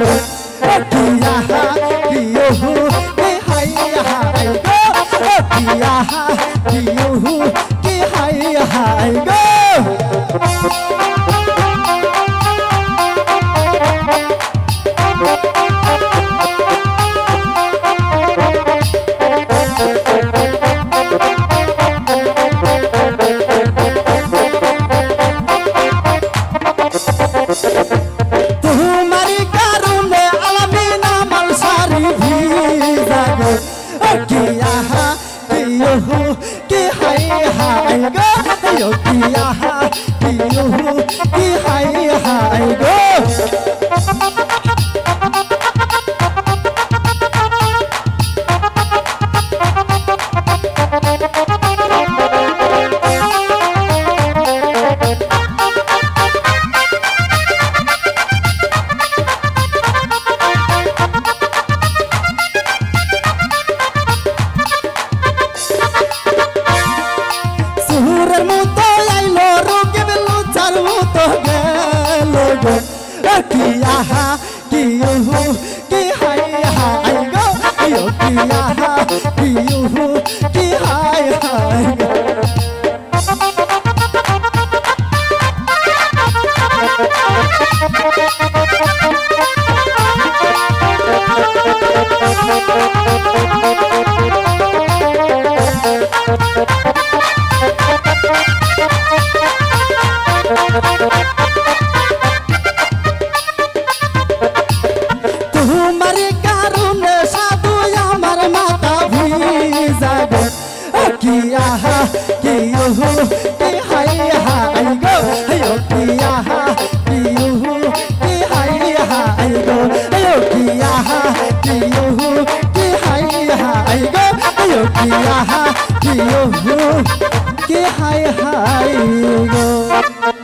गो किया कियो के हाय हाय गो किया कियो के हाय हाय गो कि हाय हाय गो यो किया कियो कि हाय हाय गो किया कियो कि हाय हाय गो यो किया कियो कि हाय हाय गो किया कियो कि हाय हाय गो यो किया कियो कि हाय हाय गो यो किया कियो कि हाय हाय गो यो किया कियो कि हाय हाय गो।